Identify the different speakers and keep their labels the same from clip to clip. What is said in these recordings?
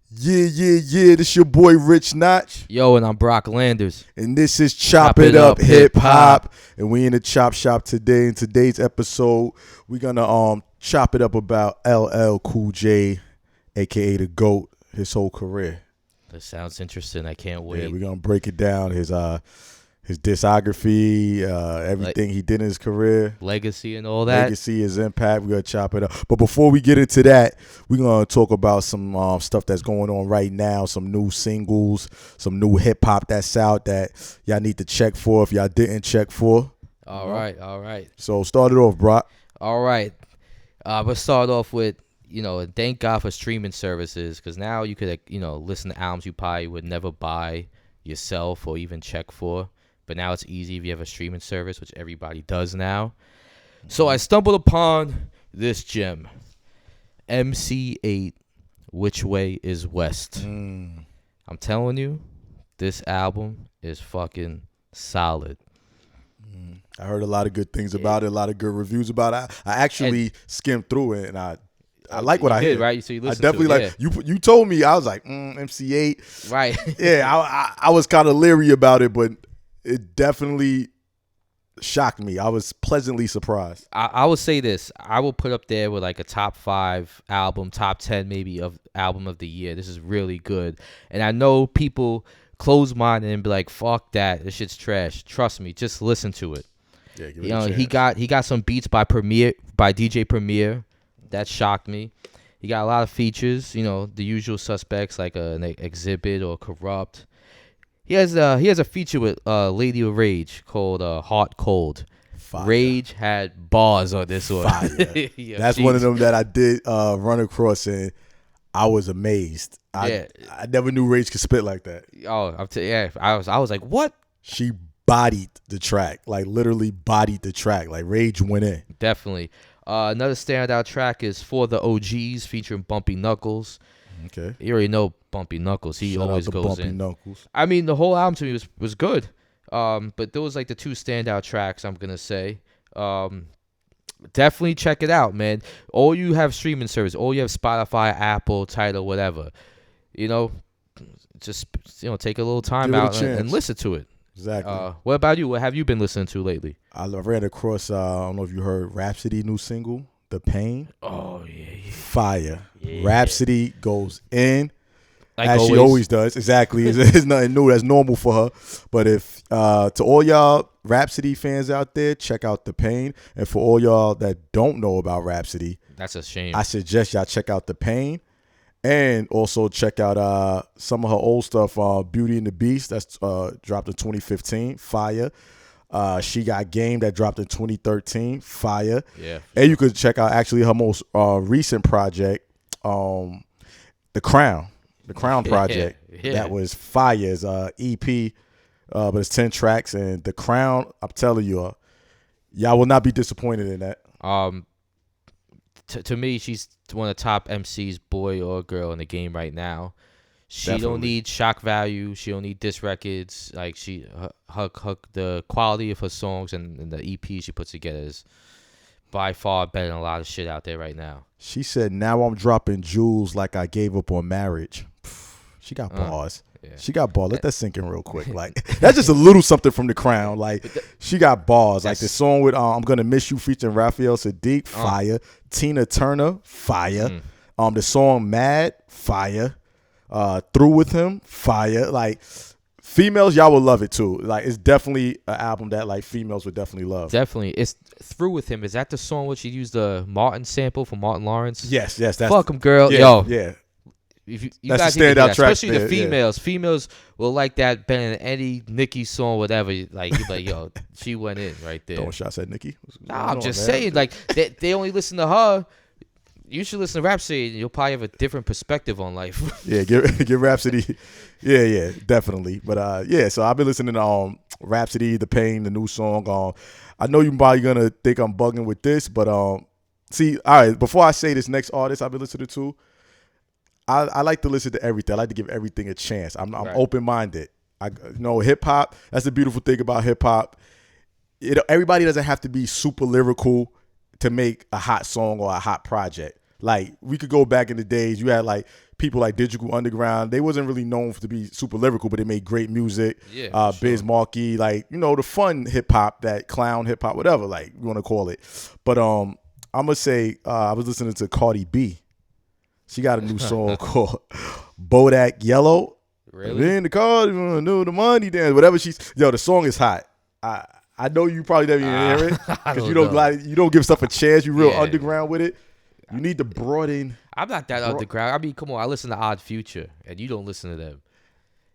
Speaker 1: Yeah. This your boy Rich Notch.
Speaker 2: Yo, and I'm Brock Landers.
Speaker 1: And this is Chop It Up Hip Hop. And we in the chop shop today. In today's episode, we're gonna chop it up about LL Cool J, aka the GOAT, his whole career.
Speaker 2: That sounds interesting. I can't wait.
Speaker 1: Yeah, we're gonna break it down, his discography, everything he did in his career.
Speaker 2: Legacy and all that.
Speaker 1: Legacy, his impact. We're going to chop it up. But before we get into that, we're going to talk about some stuff that's going on right now, some new singles, some new hip-hop that's out that y'all need to check for if y'all didn't check for.
Speaker 2: All right.
Speaker 1: So start it off, Brock.
Speaker 2: All right. Let's start off with, thank God for streaming services, because now you could, listen to albums you probably would never buy yourself or even check for. But now it's easy if you have a streaming service, which everybody does now. So I stumbled upon this gem. MC8, Which Way is West. I'm telling you, this album is fucking solid.
Speaker 1: I heard a lot of good things about it, a lot of good reviews about it. I actually skimmed through it, and I like what I heard.
Speaker 2: Right? So you listened
Speaker 1: I definitely
Speaker 2: to it,
Speaker 1: like you told me, I was like, MC8.
Speaker 2: Right.
Speaker 1: Yeah, I was kind of leery about it, but it definitely shocked me. I was pleasantly surprised.
Speaker 2: I would say this. I will put up there with like a top 5 album, top 10 maybe of album of the year. This is really good. And I know people close minded and be like, fuck that. This shit's trash. Trust me. Just listen to it.
Speaker 1: Yeah, give it a chance.
Speaker 2: He got some beats by DJ Premier. That shocked me. He got a lot of features, the usual suspects like an Exhibit or Corrupt. He has a feature with Lady of Rage called Hot Cold. Fire. Rage had bars on this one.
Speaker 1: Yeah, that's one of them that I did run across, and I was amazed. I never knew Rage could spit like that.
Speaker 2: Oh, I was like, what?
Speaker 1: She bodied the track, like literally bodied the track. Like Rage went in.
Speaker 2: Definitely. Another standout track is For the OGs featuring Bumpy Knuckles.
Speaker 1: Okay.
Speaker 2: You already know Bumpy Knuckles. He always goes
Speaker 1: Bumpy
Speaker 2: in.
Speaker 1: Knuckles.
Speaker 2: I mean, the whole album to me was good. But those like the 2 standout tracks, I'm gonna say. Definitely check it out, man. All you have streaming service, all you have Spotify, Apple, Tidal, whatever. Just take a little time out and listen to it.
Speaker 1: Exactly.
Speaker 2: What about you? What have you been listening to lately?
Speaker 1: I ran across. I don't know if you heard Rhapsody new single, The Pain.
Speaker 2: Oh yeah.
Speaker 1: Fire.
Speaker 2: Yeah.
Speaker 1: Rhapsody goes in.
Speaker 2: Like
Speaker 1: as she always does. Exactly. It's nothing new. That's normal for her. But if to all y'all Rhapsody fans out there, check out The Pain. And for all y'all that don't know about Rhapsody,
Speaker 2: that's a shame.
Speaker 1: I suggest y'all check out The Pain. And also check out some of her old stuff, Beauty and the Beast, that's dropped in 2015, fire. She Got Game, that dropped in 2013, fire.
Speaker 2: Yeah.
Speaker 1: And you could check out actually her most recent project, The Crown project.
Speaker 2: Yeah.
Speaker 1: That was fire. It's EP, but it's 10 tracks. And The Crown, I'm telling you, y'all will not be disappointed in that.
Speaker 2: To me, she's one of the top MCs, boy or girl, in the game right now. She
Speaker 1: Definitely.
Speaker 2: Don't need shock value. She don't need diss records. Like the quality of her songs and the EP she puts together is by far better than a lot of shit out there right now.
Speaker 1: She said, "Now I'm dropping jewels like I gave up on marriage." She got bars. Yeah. She got bars. Let that sink in real quick. Like that's just a little something from The Crown. Like she got bars. Like the song with "I'm Gonna Miss You" featuring Raphael Sadiq, fire. Tina Turner, fire. The song "Mad," fire. Through With Him, fire. Like females, y'all will love it too. Like it's definitely an album that like females would definitely love.
Speaker 2: Definitely, it's Through With Him. Is that the song where she used the Martin sample from Martin Lawrence?
Speaker 1: Yes. That's
Speaker 2: fuck him, girl.
Speaker 1: Yeah, yeah.
Speaker 2: If you
Speaker 1: that's
Speaker 2: guys
Speaker 1: a standout track,
Speaker 2: especially the females. Yeah. Females will like that better than any Nicki song, whatever. Like, you're like, yo, she went in right there.
Speaker 1: Throwing shots at Nicki.
Speaker 2: Nah, I'm just saying, like, they only listen to her. You should listen to Rhapsody, and you'll probably have a different perspective on life.
Speaker 1: Yeah, give Rhapsody. Yeah, definitely. But so I've been listening to Rhapsody, The Pain, the new song. I know you're probably gonna think I'm bugging with this, but see, all right. Before I say this next artist I've been listening to. I like to listen to everything. I like to give everything a chance. I'm right. Open-minded. Hip hop. That's the beautiful thing about hip hop. Everybody doesn't have to be super lyrical to make a hot song or a hot project. Like we could go back in the days. You had like people like Digital Underground. They wasn't really known to be super lyrical, but they made great music.
Speaker 2: Yeah,
Speaker 1: Biz Markie, like, you know, the fun hip hop, that clown hip hop, whatever, like you want to call it. But I'm gonna say I was listening to Cardi B. She got a new song called Bodak Yellow.
Speaker 2: Really?
Speaker 1: In the car, you know, the money dance, whatever the song is hot. I know you probably never even hear it because you don't give stuff a chance. You real underground with it. You need to broaden.
Speaker 2: I'm not that underground. I mean, come on. I listen to Odd Future, and you don't listen to them.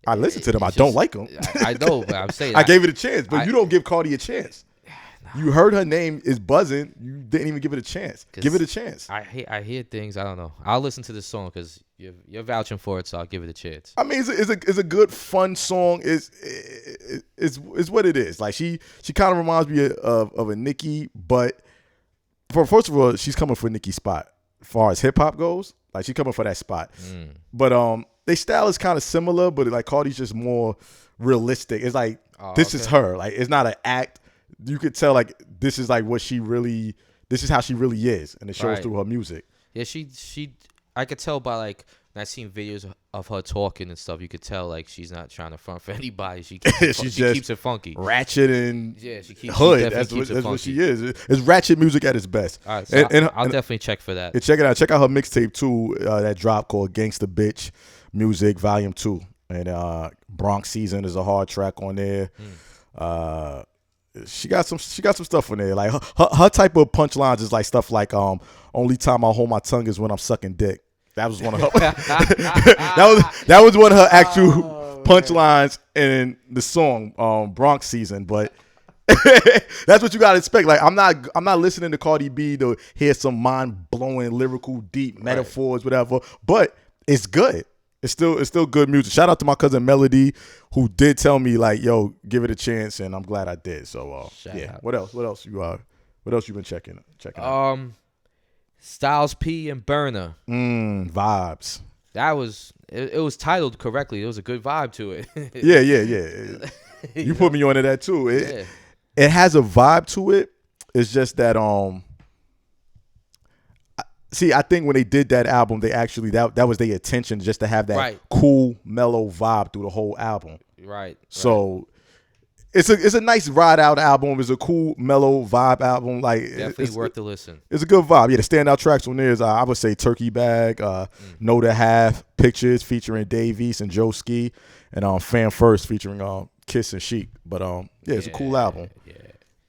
Speaker 1: I listen to them. I don't like them.
Speaker 2: I know, but I'm saying
Speaker 1: I gave it a chance, but you don't give Cardi a chance. You heard her name is buzzing. You didn't even give it a chance. Give it a chance.
Speaker 2: I hear things. I don't know. I'll listen to this song because you're vouching for it, so I'll give it a chance.
Speaker 1: I mean, it's a good fun song. It's what it is. Like she kind of reminds me of a Nicki, but first of all, she's coming for Nicki's spot as far as hip hop goes. Like she's coming for that spot. But their style is kind of similar, but like Cardi's just more realistic. It's like this is her. Like it's not an act. You could tell like this is like what she really. This is how she really is, and it shows through her music.
Speaker 2: Yeah, she. I could tell by like when I seen videos of her talking and stuff. You could tell like she's not trying to front for anybody. She keeps it funky,
Speaker 1: ratchet and
Speaker 2: she keeps
Speaker 1: hood. That's what she is. It's ratchet music at its best.
Speaker 2: All right, so I'll definitely check for that.
Speaker 1: Check it out. Check out her mixtape too. That drop called "Gangsta Bitch Music Volume 2." And Bronx Season is a hard track on there. She got some stuff on there. Like her type of punchlines is like stuff like only time I hold my tongue is when I'm sucking dick. That was one of her that was one of her actual punchlines in the song Bronx Season. But that's what you gotta expect. Like I'm not listening to Cardi B to hear some mind blowing lyrical deep metaphors, whatever. But it's good. It's still good music. Shout out to my cousin Melody, who did tell me like, "Yo, give it a chance," and I'm glad I did. So yeah. Out. What else you been checking out?
Speaker 2: Styles P and Burner.
Speaker 1: Vibes.
Speaker 2: That was it was titled correctly. There was a good vibe to it.
Speaker 1: Yeah. You put me onto that too. It has a vibe to it. It's just that see, I think when they did that album, they actually that was their intention, just to have that cool, mellow vibe through the whole album.
Speaker 2: Right.
Speaker 1: So it's a nice ride out album. It's a cool, mellow vibe album. Like
Speaker 2: definitely worth the listen.
Speaker 1: It's a good vibe. Yeah, the standout tracks on there is I would say Turkey Bag, Know to Have, Pictures featuring Dave East and Joe Ski, and Fan First featuring Kiss and Chic. But it's a cool album. Yeah.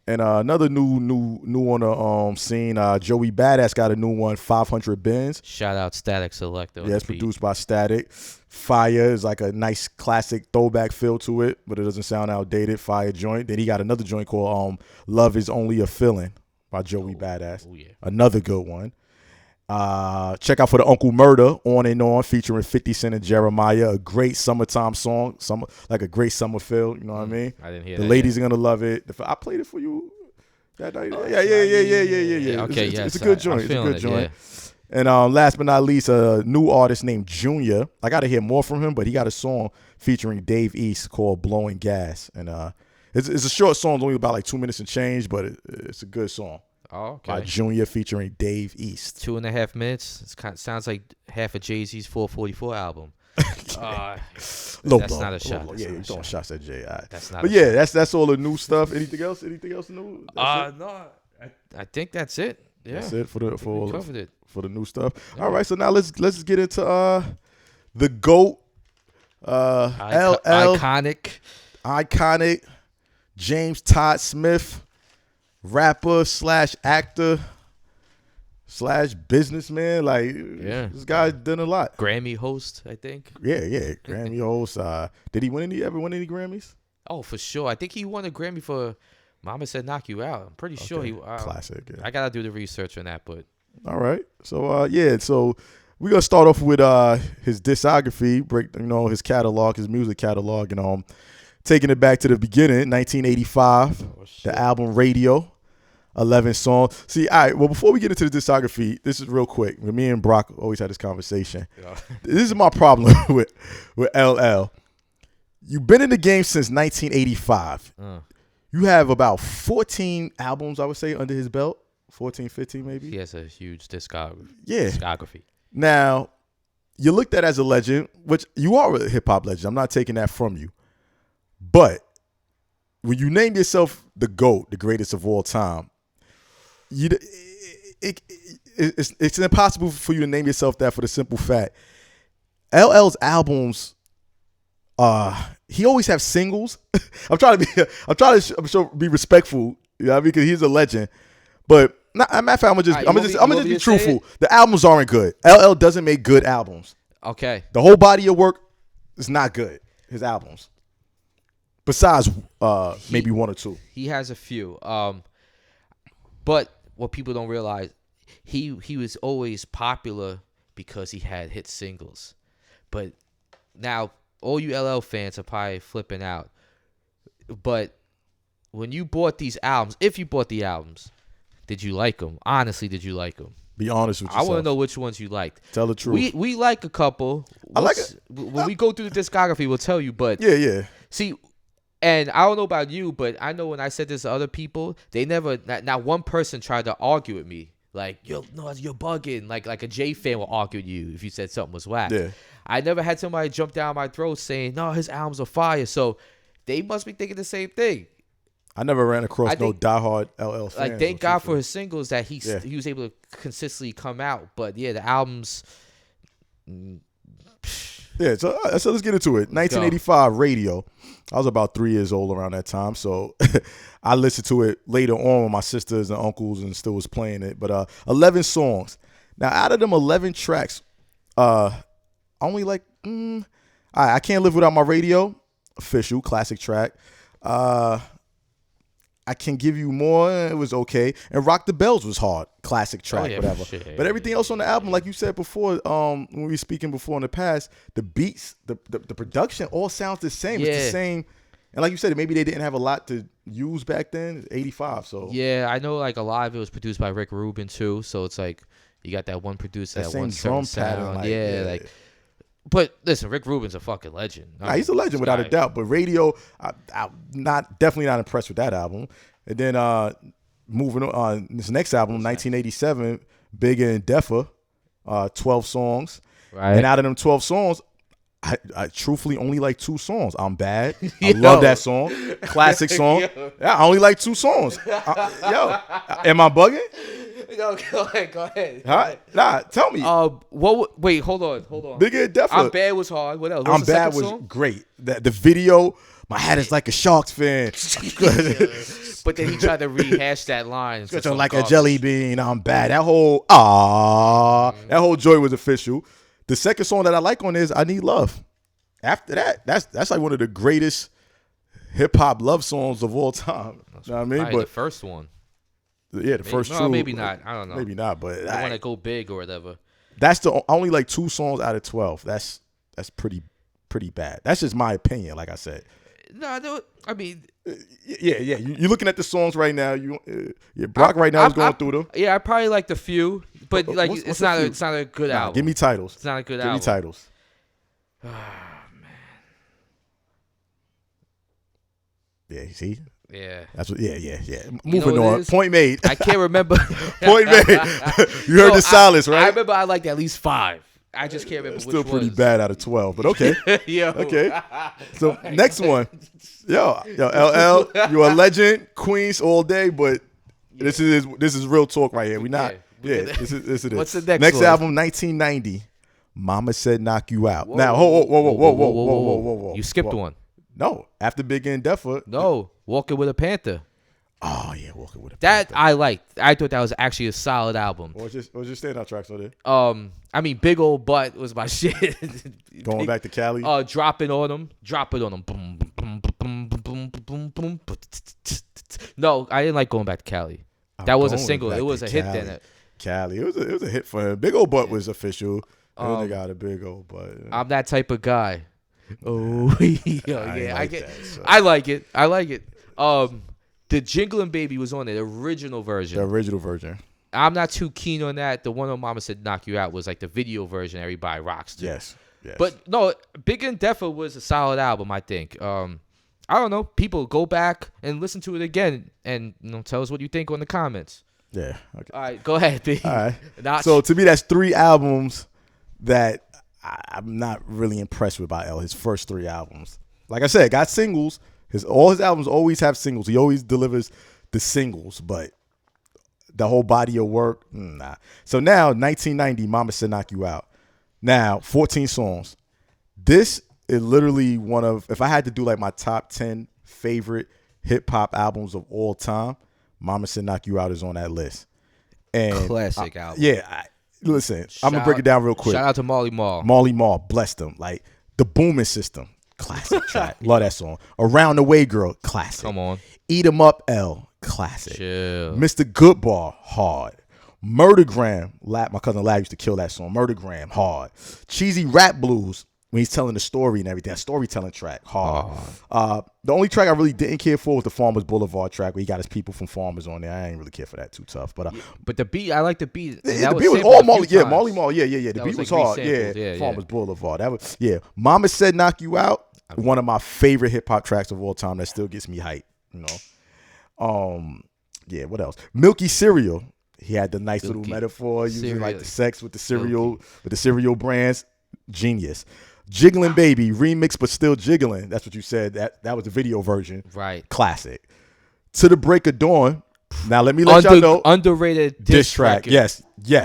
Speaker 1: And another new on the scene, Joey Badass got a new one, 500 Bins.
Speaker 2: Shout out Static Selector.
Speaker 1: Yeah, it's produced by Static. Fire is like a nice classic throwback feel to it, but it doesn't sound outdated. Fire joint. Then he got another joint called Love Is Only a Feeling by Joey Badass. Oh, yeah. Another good one. Check out for the Uncle Murder, On and On, featuring 50 Cent and Jeremiah. A great summertime song, like a great summer feel. You know what I mean?
Speaker 2: I didn't hear
Speaker 1: the
Speaker 2: that.
Speaker 1: The ladies are gonna love it. I played it for you that night. Yeah.
Speaker 2: Okay,
Speaker 1: it's a good joint. It's a good joint. Yeah. And last but not least, a new artist named Junior. I got to hear more from him, but he got a song featuring Dave East called "Blowing Gas," and it's a short song, it's only about like 2 minutes and change, but it's a good song.
Speaker 2: Oh, okay.
Speaker 1: By Junior featuring Dave East.
Speaker 2: 2.5 minutes. Sounds like half of Jay-Z's 444 album. That's not a shot.
Speaker 1: Yeah, you're throwing shots at Jay. Right.
Speaker 2: That's not.
Speaker 1: But yeah, that's all the new stuff. Anything else new?
Speaker 2: No. I think that's it. Yeah,
Speaker 1: that's it for the new stuff.
Speaker 2: Yeah.
Speaker 1: All right, so now let's get into the GOAT, iconic James Todd Smith, rapper / actor / businessman. Like, this guy's done a lot.
Speaker 2: Grammy host, I think.
Speaker 1: Yeah, Grammy host. Did he ever win any Grammys?
Speaker 2: Oh, for sure. I think he won a Grammy for Mama Said Knock You Out. I'm pretty sure he.
Speaker 1: Classic. Yeah.
Speaker 2: I gotta do the research on that, but.
Speaker 1: All right. So so we're gonna start off with his discography, his catalog, his music catalog, and taking it back to the beginning, 1985, the album Radio, 11 songs. See, all right, well, before we get into the discography, this is real quick. Me and Brock always had this conversation. Yeah. This is my problem with LL. You've been in the game since 1985. You have about 14 albums, I would say, under his belt. 14, 15 maybe.
Speaker 2: He has a huge discography.
Speaker 1: Yeah. Now, you're looked at as a legend, which you are a hip hop legend. I'm not taking that from you. But when you name yourself the GOAT, the greatest of all time, it's impossible for you to name yourself that for the simple fact LL's albums, he always have singles. I'm trying to be respectful, you know what I mean? Because he's a legend. But I'm gonna just be truthful. The albums aren't good. LL doesn't make good albums.
Speaker 2: Okay.
Speaker 1: The whole body of work is not good. His albums, besides maybe one or two.
Speaker 2: He has a few. But what people don't realize, he was always popular because he had hit singles. But now all you LL fans are probably flipping out. But when you bought these albums, if you bought the albums, did you like them? Honestly, did you like them?
Speaker 1: Be honest with yourself.
Speaker 2: I want to know which ones you liked.
Speaker 1: Tell the truth.
Speaker 2: We like a couple.
Speaker 1: I like it.
Speaker 2: When we go through the discography, we'll tell you. But
Speaker 1: yeah.
Speaker 2: See, and I don't know about you, but I know when I said this to other people, they never, not one person tried to argue with me. Like, you're bugging. Like a J fan will argue with you if you said something was whack.
Speaker 1: Yeah.
Speaker 2: I never had somebody jump down my throat saying, no, his albums are fire. So they must be thinking the same thing.
Speaker 1: I never ran across no diehard LL fans.
Speaker 2: Like, thank God for his singles that he was able to consistently come out. But yeah, the albums.
Speaker 1: Yeah, so let's get into it. 1985 Radio. I was about 3 years old around that time, so I listened to it later on with my sisters and uncles and still was playing it. But 11 songs. Now, out of them 11 tracks, only like, I Can't Live Without My Radio, official, classic track. I Can Give You More, it was okay. And Rock the Bells was hard, classic track, whatever. Sure. But everything else on the album, like you said before, when we were speaking before in the past, the beats, the production all sounds the same. Yeah. It's the same. And like you said, maybe they didn't have a lot to use back then. It's 85, so.
Speaker 2: Yeah, I know like a lot of it was produced by Rick Rubin too, so it's like you got that one producer, that one drum pattern. Like, but listen, Rick Rubin's a fucking legend.
Speaker 1: Nah, he's a legend without a doubt. But Radio, I'm definitely not impressed with that album. And then moving on, this next album, 1987, Bigger and Deffer, 12 songs. Right. And out of them 12 songs, I truthfully only like 2 songs. I'm Bad. I love that song. Classic song. Yeah, I only like 2 songs. Am I bugging?
Speaker 2: No, go ahead.
Speaker 1: Nah, tell me.
Speaker 2: Wait, hold on.
Speaker 1: Bigger and Deffer.
Speaker 2: I'm Bad was hard. What else?
Speaker 1: I'm Bad was great. The video, my hat is like a Sharks fan.
Speaker 2: But then he tried to rehash that line.
Speaker 1: Like a jelly bean, I'm bad. That whole joy was official. The second song that I like on is I Need Love. After that, that's like one of the greatest hip hop love songs of all time. You know what I mean? But
Speaker 2: the first one.
Speaker 1: Yeah, the first two.
Speaker 2: Maybe not. I don't know.
Speaker 1: Maybe not, but
Speaker 2: I want to go big or whatever.
Speaker 1: That's I only like 2 songs out of 12. That's pretty bad. That's just my opinion, like I said.
Speaker 2: No, I mean,
Speaker 1: yeah. You're looking at the songs right now. Brock right now is going through them.
Speaker 2: Yeah, I probably like the few, but like it's not a good album.
Speaker 1: Give me titles.
Speaker 2: It's not a good album.
Speaker 1: Give me titles.
Speaker 2: Oh man.
Speaker 1: Yeah, you see.
Speaker 2: Yeah.
Speaker 1: That's what. Yeah. Moving on. Point made.
Speaker 2: I can't remember.
Speaker 1: Point made. You heard the silence, right?
Speaker 2: I remember I liked at least 5. I just can't remember which
Speaker 1: Still pretty bad out of 12, but okay. Okay. So next one. Yo, LL, you're a legend, Queens all day, but this is real talk right here. This is it.
Speaker 2: What's the next one?
Speaker 1: Next album, 1990. Mama Said Knock You Out. Now, whoa.
Speaker 2: You skipped one.
Speaker 1: No, after Bigger and Deffer.
Speaker 2: No, Walking with a Panther.
Speaker 1: Oh yeah, Walking with a
Speaker 2: Panther.
Speaker 1: That
Speaker 2: I liked. I thought that was actually a solid album.
Speaker 1: What was your standout tracks on there?
Speaker 2: I mean, Big Old Butt was my shit.
Speaker 1: Going back to Cali.
Speaker 2: Dropping on them. Boom, boom, boom, boom, boom, boom. No, I didn't like Going Back to Cali. That was a single. It was a hit then.
Speaker 1: Cali. It was a hit for him. Big Old Butt was official. They got a big old butt.
Speaker 2: I'm that type of guy. Oh yeah, I like it. The Jinglin' Baby was on it, the original version. I'm not too keen on that. The one on Mama Said Knock You Out was like the video version everybody rocks to.
Speaker 1: Yes.
Speaker 2: But no, Big and Deffer was a solid album, I think. I don't know. People go back and listen to it again and tell us what you think on the comments.
Speaker 1: Yeah. Okay.
Speaker 2: All right, go ahead, B.
Speaker 1: All right. So to me, that's 3 albums that I'm not really impressed with by L. His first 3 albums. Like I said, got singles. All his albums always have singles. He always delivers the singles, but the whole body of work, nah. So now, 1990, Mama Said Knock You Out. Now, 14 songs. This is literally one of, if I had to do like my top 10 favorite hip hop albums of all time, Mama Said Knock You Out is on that list. And
Speaker 2: classic album.
Speaker 1: Yeah, listen, I'm gonna break it down real quick.
Speaker 2: Shout out to Marley Marl.
Speaker 1: Marley Marl, blessed them. Like the Booming System, classic track. Love that song. Around the Way Girl, classic.
Speaker 2: Come on.
Speaker 1: Eat 'Em Up, L, classic.
Speaker 2: Chill.
Speaker 1: Mr. Goodbar, hard. Murdergram, my cousin Lab used to kill that song. Murdergram, hard. Cheesy Rap Blues, when he's telling the story and everything, that storytelling track, hard. The only track I really didn't care for was the Farmers Boulevard track where he got his people from Farmers on there. I ain't really care for that, too tough. But
Speaker 2: the beat, I like the beat.
Speaker 1: The beat was all Marley. Yeah, Marley Marl. Yeah. The beat was hard. Yeah, Farmers Boulevard. That was Mama Said Knock You Out. One of my favorite hip hop tracks of all time that still gets me hyped. Yeah. What else? Milky Cereal. He had the nice little metaphor using like the sex with the cereal brands. Genius. Jiggling Baby remix, but still jiggling. That's what you said. That was the video version.
Speaker 2: Right.
Speaker 1: Classic. To the Break of Dawn. Now let me let y'all know.
Speaker 2: Underrated diss track.
Speaker 1: Yes.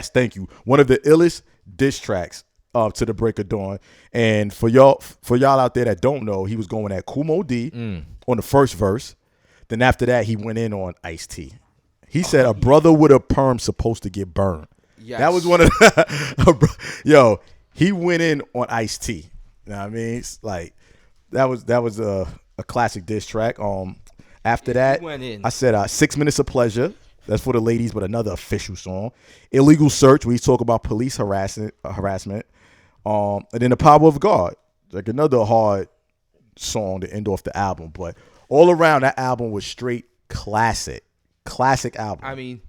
Speaker 1: Thank you. One of the illest diss tracks To the Break of Dawn. And for y'all out there that don't know, he was going at Kumo D on the first verse. Then after that, he went in on Ice-T. He said a brother with a perm supposed to get burned. Yes. That was one of the he went in on Ice-T. You know what I mean? It's like that was a classic diss track. After that, I said 6 Minutes of Pleasure. That's for the ladies, but another official song. Illegal Search, where he talk about police harassment. And then The Power of God, like another hard song to end off the album. But all around, that album was straight classic album.
Speaker 2: I mean,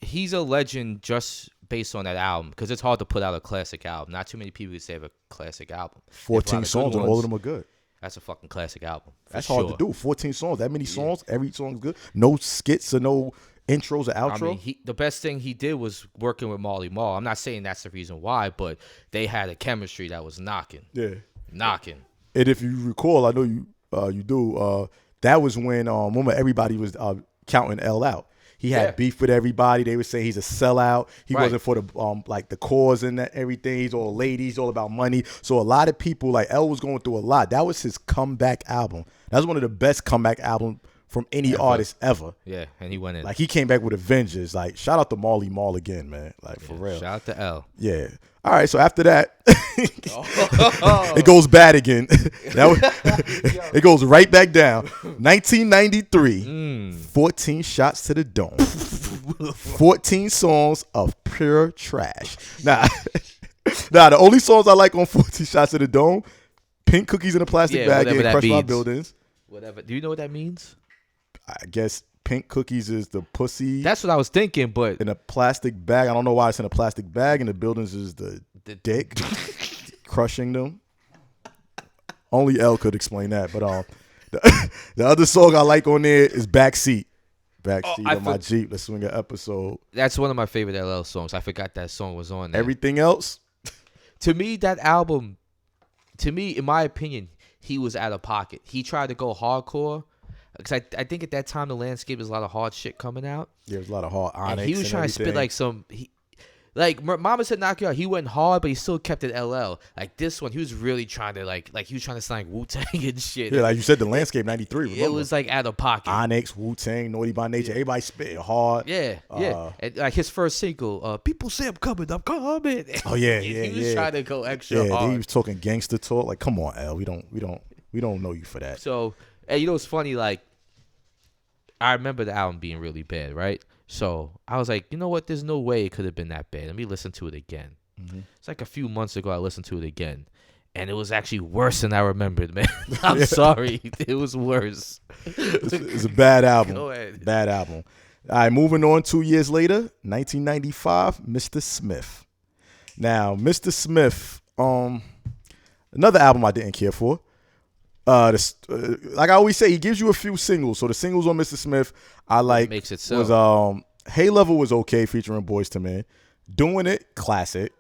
Speaker 2: he's a legend just based on that album because it's hard to put out a classic album. Not too many people say have a classic album. 14
Speaker 1: songs and all of them are good.
Speaker 2: That's a fucking classic album.
Speaker 1: That's hard to do. 14 songs, that many songs, every song's good. No skits or no intros or outro.
Speaker 2: I mean, the best thing he did was working with Marley Marl. I'm not saying that's the reason why, but they had a chemistry that was knocking.
Speaker 1: Yeah.
Speaker 2: Knocking.
Speaker 1: And if you recall, I know you do, that was when everybody was counting L out. He had beef with everybody. They would say he's a sellout. He wasn't for the like the cause and everything. He's all ladies, all about money. So a lot of people, like L was going through a lot. That was his comeback album. That was one of the best comeback albums from any artist ever.
Speaker 2: Yeah, and he went in.
Speaker 1: Like he came back with a vengeance. Like shout out to Marley Marl again, man. Like for real.
Speaker 2: Shout out to L.
Speaker 1: Yeah. All right, so after that, it goes bad again. It goes right back down. 1993, 14 shots to the dome. 14 songs of pure trash. Nah, the only songs I like on 14 shots to the dome, Pink Cookies in a Plastic Bag and Crush My Buildings.
Speaker 2: Whatever. Do you know what that means?
Speaker 1: I guess Pink Cookies is the pussy.
Speaker 2: That's what I was thinking, but
Speaker 1: in a plastic bag. I don't know why it's in a plastic bag. And the buildings is the dick crushing them. Only L could explain that. But the other song I like on there is Backseat. Backseat of my Jeep. Let's swing an episode.
Speaker 2: That's one of my favorite LL songs. I forgot that song was on there.
Speaker 1: Everything else?
Speaker 2: To me, that album, in my opinion, he was out of pocket. He tried to go hardcore. Because I think at that time the landscape was a lot of hard shit coming out.
Speaker 1: Yeah, there's a lot of hard Onyx.
Speaker 2: And he was trying to spit like some. Mama Said Knock You Out. He went hard, but he still kept it LL. Like this one, he was really trying to like he was trying to sound like Wu-Tang and shit.
Speaker 1: Yeah, like you said, the landscape '93.
Speaker 2: It was like out of pocket.
Speaker 1: Onyx, Wu-Tang, Naughty by Nature. Everybody spitting hard.
Speaker 2: Yeah. And like his first single, people say I'm coming.
Speaker 1: Oh yeah.
Speaker 2: He was trying to go extra hard.
Speaker 1: He was talking gangster talk. Like, come on, L. We don't know you for that.
Speaker 2: So. And you know what's funny? Like, I remember the album being really bad, right? So I was like, you know what? There's no way it could have been that bad. Let me listen to it again. Mm-hmm. It's like a few months ago I listened to it again. And it was actually worse than I remembered, man. I'm sorry. It was worse.
Speaker 1: It's a bad album.
Speaker 2: Go ahead.
Speaker 1: Bad album. All right, moving on 2 years later, 1995, Mr. Smith. Now, Mr. Smith, another album I didn't care for. Like I always say, he gives you a few singles. So the singles on Mr. Smith, I like.
Speaker 2: Makes it so.
Speaker 1: Was Hey Level was okay, featuring Boyz II Men. Doing It, classic.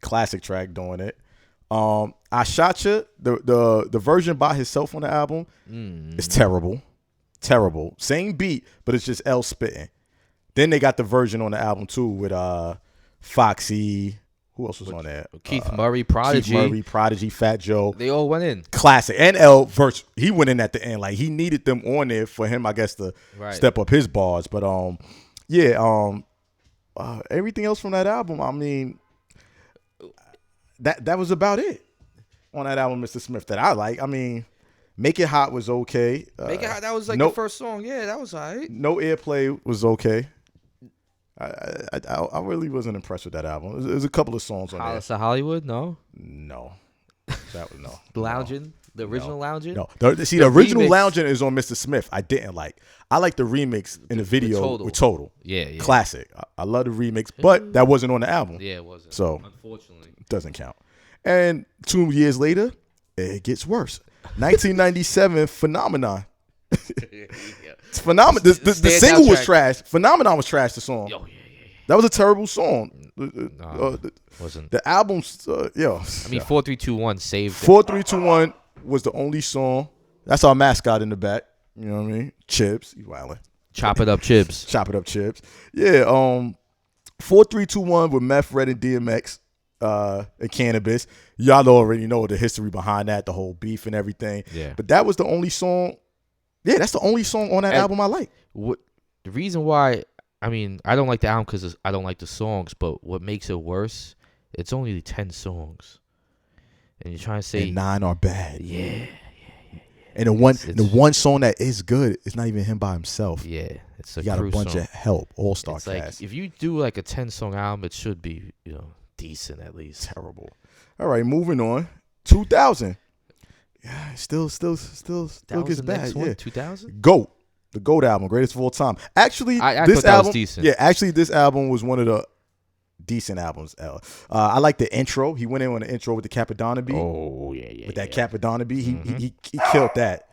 Speaker 1: classic track doing it. I Shot Ya, the version by himself on the album is terrible. Terrible. Same beat, but it's just L spitting. Then they got the version on the album too with Foxy. Who else was on there?
Speaker 2: Keith Murray, Prodigy,
Speaker 1: Fat Joe.
Speaker 2: They all went in.
Speaker 1: Classic. And L verse, he went in at the end. Like he needed them on there for him, I guess, to step up his bars. But everything else from that album, I mean, that was about it on that album, Mr. Smith, that I like. I mean, Make It Hot was okay.
Speaker 2: Make It Hot, that was like the first song. Yeah, that was all right.
Speaker 1: No Airplay was okay. I really wasn't impressed with that album. There's a couple of songs on there.
Speaker 2: House of Hollywood, no.
Speaker 1: That was no.
Speaker 2: Lounging, the original Lounging.
Speaker 1: No, the original remix. Lounging is on Mr. Smith. I didn't like. I like the remix in the video with Total.
Speaker 2: Yeah.
Speaker 1: Classic. I love the remix, but that wasn't on the album.
Speaker 2: Yeah, it wasn't.
Speaker 1: So
Speaker 2: unfortunately,
Speaker 1: it doesn't count. And 2 years later, it gets worse. 1997, Phenomenon. It's Phenomenon. The single was trash. Phenomenon was trash. The song.
Speaker 2: Yeah.
Speaker 1: That was a terrible song.
Speaker 2: Wasn't.
Speaker 1: The album's,
Speaker 2: I mean, 4321 saved it.
Speaker 1: 4321 was the only song. That's our mascot in the back. You know what I mean? Chips. You wildin'.
Speaker 2: Chop it up, Chips.
Speaker 1: Chop it up, Chips. Yeah. 4321 with Meth, Red, and DMX. And Cannabis. Y'all already know the history behind that, the whole beef and everything.
Speaker 2: Yeah.
Speaker 1: But that was the only song. Yeah, that's the only song on that album I like.
Speaker 2: The reason why, I mean, I don't like the album because I don't like the songs, but what makes it worse, it's only 10 songs. And you're trying to say...
Speaker 1: And 9 are bad.
Speaker 2: Yeah.
Speaker 1: And the one song that is good, it's not even him by himself.
Speaker 2: Yeah. It's
Speaker 1: you got a bunch of help, all-star
Speaker 2: cast.
Speaker 1: Like,
Speaker 2: if you do like a 10-song album, it should be, decent at least.
Speaker 1: Terrible. All right, moving on. 2000. Yeah, still gets bad. Yeah. 2000. GOAT, the GOAT album, greatest of all time. Actually, this album was decent. Yeah, actually, this album was one of the decent albums. I like the intro. He went in on the intro with the Capadonna beat.
Speaker 2: Oh yeah.
Speaker 1: With that Capadonna beat, he killed that.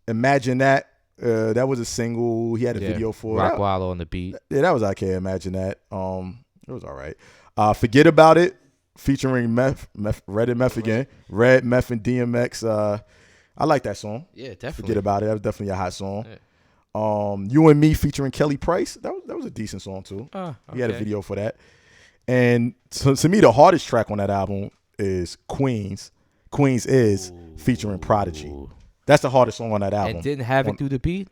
Speaker 1: Imagine That. That was a single. He had a video for
Speaker 2: Rock Wallow on the beat.
Speaker 1: Yeah, that was okay. Imagine That. It was all right. Forget About It, featuring Meth, Red and Meth again. Red, Meth, and DMX. I like that song.
Speaker 2: Yeah, definitely.
Speaker 1: Forget About It. That was definitely a hot song.
Speaker 2: Yeah.
Speaker 1: You and Me featuring Kelly Price. That was a decent song too.
Speaker 2: Okay.
Speaker 1: He had a video for that. And so, to me, the hardest track on that album is Queens. Queens is featuring Prodigy. That's the hardest song on that album.
Speaker 2: And didn't Havoc do the beat?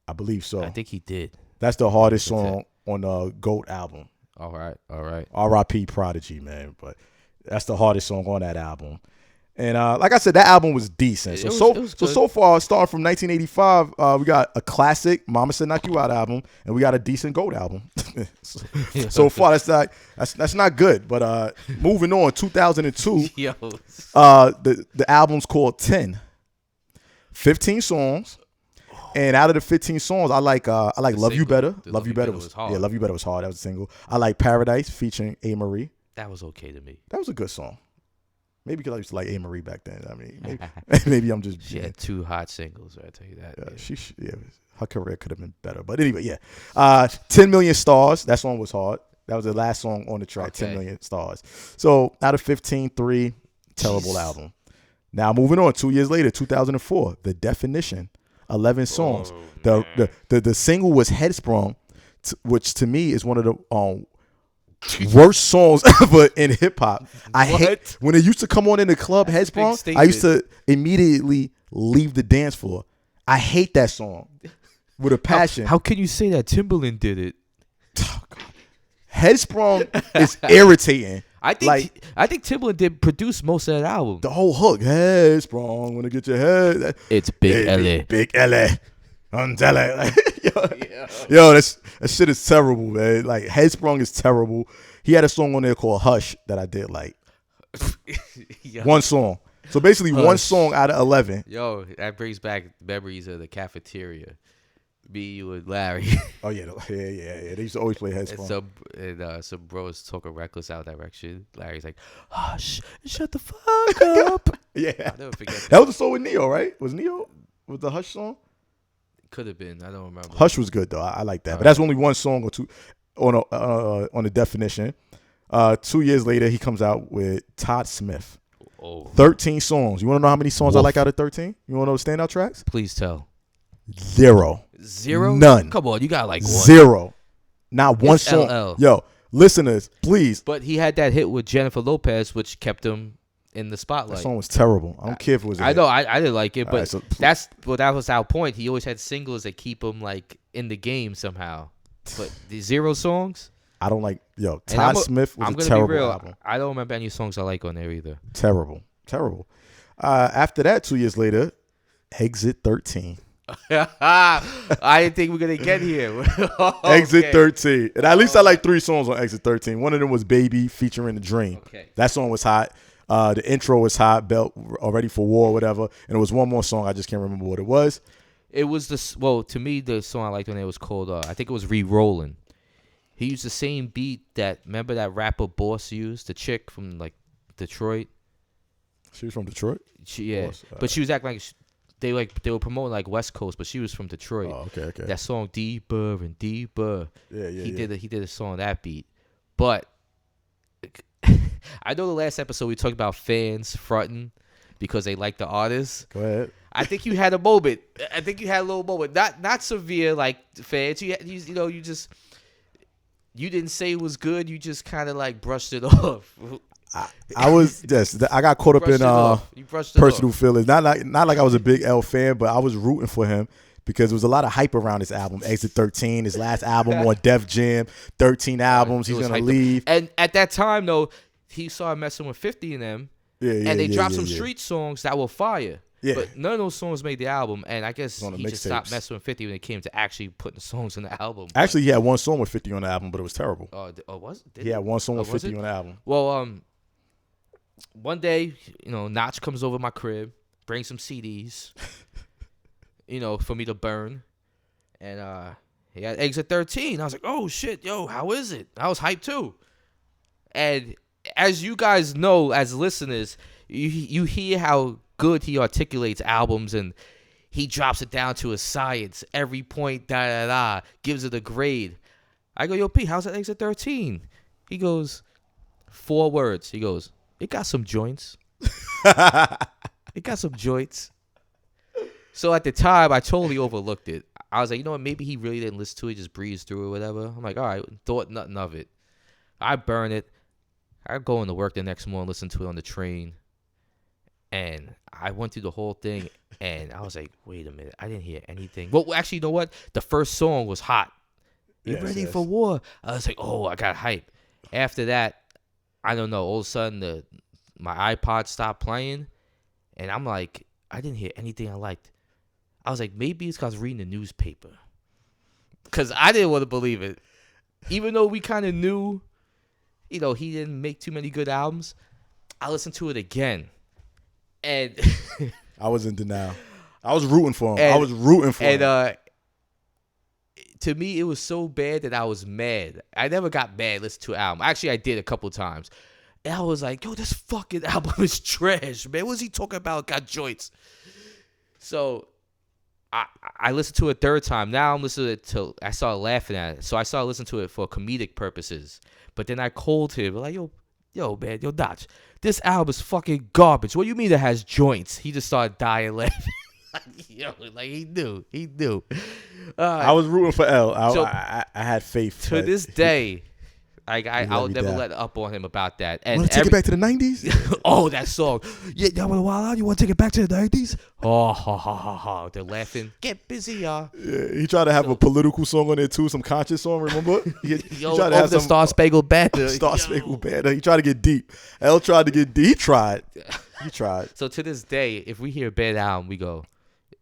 Speaker 1: I believe so.
Speaker 2: I think he did.
Speaker 1: That's the hardest song on the GOAT album.
Speaker 2: All right.
Speaker 1: R.I.P. Prodigy, man. But that's the hardest song on that album. And like I said, that album was decent. So far, starting from 1985, we got a classic Mama Said Knock You Out album, and we got a decent GOAT album. So far, that's not good. But moving on, 2002, the album's called 10. 15 songs. And out of the 15 songs, I like Love You Better. Love You Better was hard. Yeah, Love You Better was hard. That was a single. I like Paradise featuring A. Marie.
Speaker 2: That was okay to me.
Speaker 1: That was a good song. Maybe because I used to like A. Marie back then. I mean, maybe I'm just...
Speaker 2: She had 2 hot singles, I tell you that.
Speaker 1: Her career could have been better. But anyway, yeah. 10 Million Stars. That song was hard. That was the last song on the track, 10 Million Stars. So out of 15, 3, terrible album. Now moving on, 2 years later, 2004, The Definition. 11 songs. The single was Headsprung, which to me is one of the worst songs ever in hip hop. I hate when it used to come on in the club. Headsprung, I used to immediately leave the dance floor. I hate that song with a passion.
Speaker 2: How can you say that? Timbaland did it.
Speaker 1: Oh, God. Headsprung is irritating.
Speaker 2: I think Timbaland did produce most of that album.
Speaker 1: The whole hook, Headsprung, wanna get your head.
Speaker 2: It's Big L.A.
Speaker 1: Big L.A. Yo, that shit is terrible, man. Like Headsprung is terrible. He had a song on there called Hush that I did like. One song. So basically Hush. One song out of 11.
Speaker 2: Yo, that brings back memories of the cafeteria. Me, you, and Larry.
Speaker 1: Oh yeah. They used to always play Headsprung.
Speaker 2: And some bros talking reckless out direction. Larry's like, "Hush, shut the fuck up."
Speaker 1: Yeah, I'll never forget that. That was the song with Neo, right? Was Neo with the Hush song?
Speaker 2: Could have been. I don't remember.
Speaker 1: Hush was good though. I like that. But that's only one song or two on the Definition. 2 years later, he comes out with Todd Smith.
Speaker 2: Oh.
Speaker 1: 13 songs. You want to know how many songs I like out of 13? You want to know the standout tracks?
Speaker 2: Please tell.
Speaker 1: 0. None.
Speaker 2: Come on, you got like one.
Speaker 1: 0. Not one song.
Speaker 2: LL.
Speaker 1: Yo, listeners, please.
Speaker 2: But he had that hit with Jennifer Lopez, which kept him in the spotlight.
Speaker 1: That song was terrible. I don't care if it was.
Speaker 2: I know. I didn't like it, but
Speaker 1: right,
Speaker 2: that was our point. He always had singles that keep him like in the game somehow. But the 0 songs.
Speaker 1: I don't like. Yo, Todd Smith was a terrible album.
Speaker 2: I don't remember any songs I like on there either.
Speaker 1: Terrible. After that, 2 years later, Exit 13.
Speaker 2: I didn't think we were gonna get here. Okay.
Speaker 1: Exit 13, and at least I like 3 songs on Exit 13. One of them was Baby featuring The Dream.
Speaker 2: Okay.
Speaker 1: That song was hot. The intro was hot. Belt Ready for War, whatever. And there was one more song. I just can't remember what it was.
Speaker 2: It was to me, the song I liked on it was called. I think it was Re-Rollin'. He used the same beat remember that rapper Boss used, the chick from like Detroit.
Speaker 1: She was from Detroit.
Speaker 2: But she was acting like they were promoting like West Coast, but she was from Detroit.
Speaker 1: Oh, okay.
Speaker 2: That song Deeper and Deeper.
Speaker 1: Yeah.
Speaker 2: He did a song on that beat, but I know the last episode we talked about fans fronting because they like the artist.
Speaker 1: Go ahead.
Speaker 2: I think you had a moment. I think you had a little moment. Not severe like fans. You didn't say it was good. You just kind of like brushed it off.
Speaker 1: I got caught up in personal feelings. Not like I was a big L fan, but I was rooting for him because there was a lot of hype around this album. Exit 13, his last album on Def Jam, 13 albums. He's gonna leave.
Speaker 2: And at that time though, he started messing with 50 in them. And they dropped some street songs that were fire. Yeah. But none of those songs made the album, and I guess he just stopped messing with 50 when it came to actually putting the songs on the album.
Speaker 1: Actually, he had one song with 50 on the album, but it was terrible.
Speaker 2: Was it?
Speaker 1: He had one song with 50 on the album.
Speaker 2: Well, one day, Notch comes over my crib, brings some CDs, for me to burn, and he had Exit 13. I was like, oh shit, yo, how is it? I was hyped too, and as you guys know, as listeners, you hear how good he articulates albums, and he drops it down to a science. Every point, gives it a grade. I go, yo, P, how's that Exit 13? He goes, 4 words. He goes, it got some joints. It got some joints. So at the time, I totally overlooked it. I was like, you know what? Maybe he really didn't listen to it, just breezed through it or whatever. I'm like, all right, thought nothing of it. I burn it. I go into work the next morning, listen to it on the train. And I went through the whole thing, and I was like, wait a minute. I didn't hear anything. Well, actually, you know what? The first song was hot. You ready for war? I was like, oh, I got hype. After that, I don't know. All of a sudden, my iPod stopped playing, and I'm like, I didn't hear anything I liked. I was like, maybe it's because I was reading the newspaper. Because I didn't want to believe it. Even though we kind of knew, he didn't make too many good albums, I listened to it again. And
Speaker 1: I was in denial. I was rooting for him.
Speaker 2: And to me, it was so bad that I was mad. I never got mad listening to an album. Actually, I did a couple times. And I was like, yo, this fucking album is trash, man. What's he talking about? Got joints. So I listened to it a third time. Now I'm listening to it till I started laughing at it. So I started listening to it for comedic purposes. But then I called him. Like, yo, man, Dodge. This album is fucking garbage. What do you mean it has joints? He just started dying laughing. He knew.
Speaker 1: I was rooting for L. I had faith.
Speaker 2: To this day, I'll never let up on him about that. And
Speaker 1: want to take it back to the 90s?
Speaker 2: Oh, that song. Yeah, y'all want to wild out? You want to take it back to the 90s? Oh, ha, ha, ha, ha. They're laughing. Get busy, y'all.
Speaker 1: Yeah, he tried to have a political song on there, too, some conscious song, remember? He
Speaker 2: tried to have some Star Spangled Banner.
Speaker 1: Star Spangled Banner. He tried to get deep. L tried to get deep. He tried.
Speaker 2: So to this day, if we hear a bad album, we go,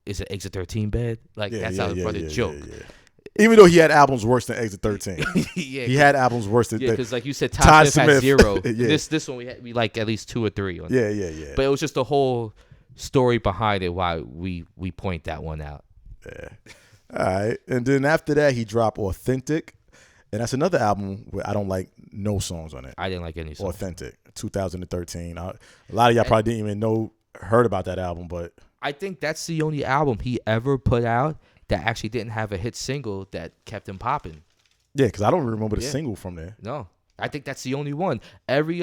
Speaker 2: is it Exit 13 bad? That's how we run a joke.
Speaker 1: Yeah. Even though he had albums worse than Exit 13. He had albums worse than
Speaker 2: because like you said, Todd Smith had 0. This one we like at least 2 or 3 on
Speaker 1: Yeah.
Speaker 2: But it was just the whole story behind it why we point that one out.
Speaker 1: Yeah. All right. And then after that, he dropped Authentic. And that's another album where I don't like no songs on it.
Speaker 2: I didn't like any songs.
Speaker 1: Authentic, 2013. A lot of y'all probably didn't even heard about that album, but
Speaker 2: I think that's the only album he ever put out that actually didn't have a hit single that kept him popping.
Speaker 1: Yeah, because I don't remember the single from there.
Speaker 2: No. I think that's the only one. Every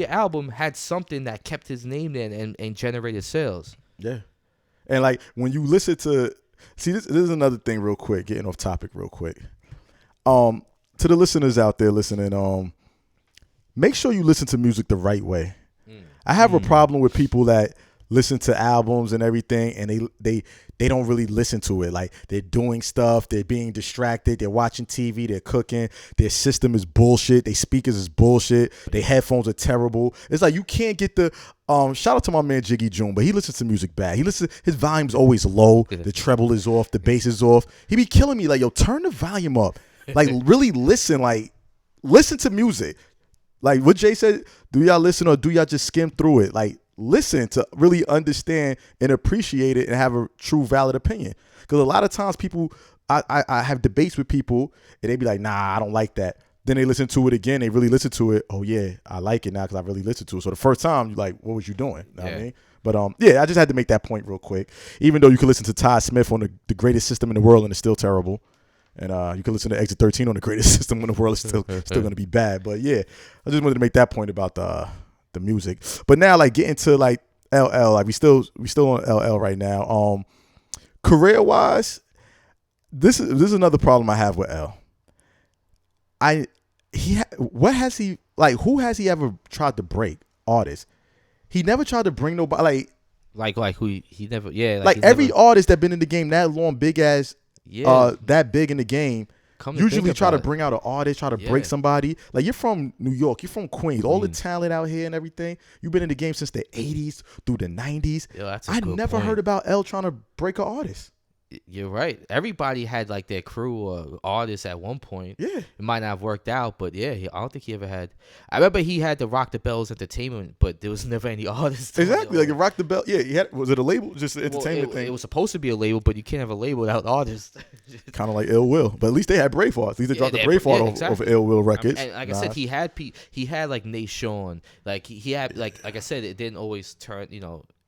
Speaker 2: album had something that kept his name there and generated sales.
Speaker 1: Yeah. And like when you listen to, see, this is another thing real quick, getting off topic real quick. To the listeners out there listening, make sure you listen to music the right way. I have a problem with people that listen to albums and everything, and they don't really listen to it. Like, they're doing stuff, they're being distracted, they're watching TV, they're cooking, their system is bullshit, their speakers is bullshit, their headphones are terrible. It's like you can't get the shout out to my man Jiggy June, but he listens to music bad. His volume's always low, the treble is off, the bass is off. He be killing me like, yo, turn the volume up. Like, really listen to music. Like what Jay said, do y'all listen or do y'all just skim through it? Like, listen to really understand and appreciate it and have a true valid opinion. Because a lot of times people, I have debates with people and they be like, nah, I don't like that. Then they listen to it again. They really listen to it. Oh yeah, I like it now because I really listened to it. So the first time you're like, what was you doing? You know what I mean? But yeah, I just had to make that point real quick. Even though you can listen to Todd Smith on the greatest system in the world and it's still terrible. And you can listen to Exit 13 on the greatest system in the world. It's still going to be bad. But yeah, I just wanted to make that point about the music. But now, like, getting to like LL, like we still on LL right now. Career wise, this is another problem I have with L. Who has he ever tried to break? Artists. He never tried to bring nobody
Speaker 2: like who he never
Speaker 1: like every artist that been in the game that long, big ass. That big in the game, usually try to bring out an artist, try to break somebody. Like, you're from New York, you're from Queens, all the talent out here and everything. You've been in the game since the 80s through the 90s. I never heard about L trying to break an artist.
Speaker 2: You're right. Everybody had like their crew or artists at one point.
Speaker 1: Yeah,
Speaker 2: it might not have worked out, but yeah, I don't think he ever had. I remember he had the Rock the Bells Entertainment, but there was never any artists.
Speaker 1: Exactly, like Rock the Bell. Yeah, he had. Was it a label? Just an entertainment thing.
Speaker 2: It was supposed to be a label, but you can't have a label without artists.
Speaker 1: Kind of like Ill Will, but at least they had Braveheart. At least they dropped the Braveheart over Ill Will Records.
Speaker 2: And like I said, he had like Nate Sean. Like he had like I said, it didn't always turn.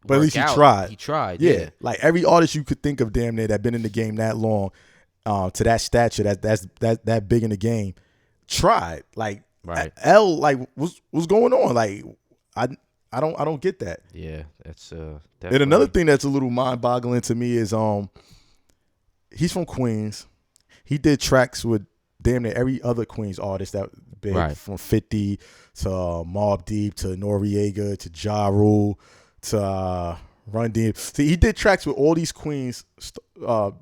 Speaker 1: But at least he tried.
Speaker 2: He tried.
Speaker 1: Yeah. Like every artist you could think of, damn near, that been in the game that long, to that stature, that big in the game, tried. Like,
Speaker 2: right.
Speaker 1: L, like, what's going on? Like, I don't get that.
Speaker 2: Yeah, that's
Speaker 1: And another thing that's a little mind boggling to me is he's from Queens. He did tracks with damn near every other Queens artist that big, right, from 50 to Mobb Deep to Noriega to Ja Rule to Run DMC. See, he did tracks with all these Queens,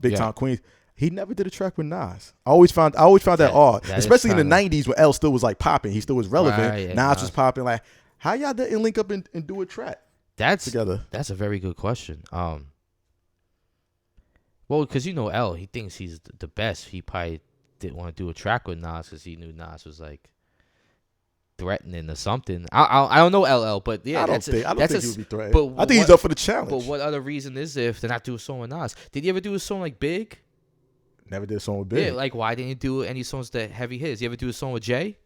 Speaker 1: big time Queens. He never did a track with Nas. I always found that odd, especially in the '90s when L still was like popping. He still was relevant. Right, Nas was popping. Like, how y'all didn't link up and do a track together? That's
Speaker 2: a very good question. Well, because L, he thinks he's the best. He probably didn't want to do a track with Nas because he knew Nas was like threatening or something. I don't know LL, but yeah,
Speaker 1: I don't think he would be threatening. But I think he's up for the challenge.
Speaker 2: But what other reason is there if to not do a song with Nas? Did he ever do a song like Big?
Speaker 1: Never did a song with Big.
Speaker 2: Yeah, like why didn't he do any songs that heavy hits? You ever do a song with Jay?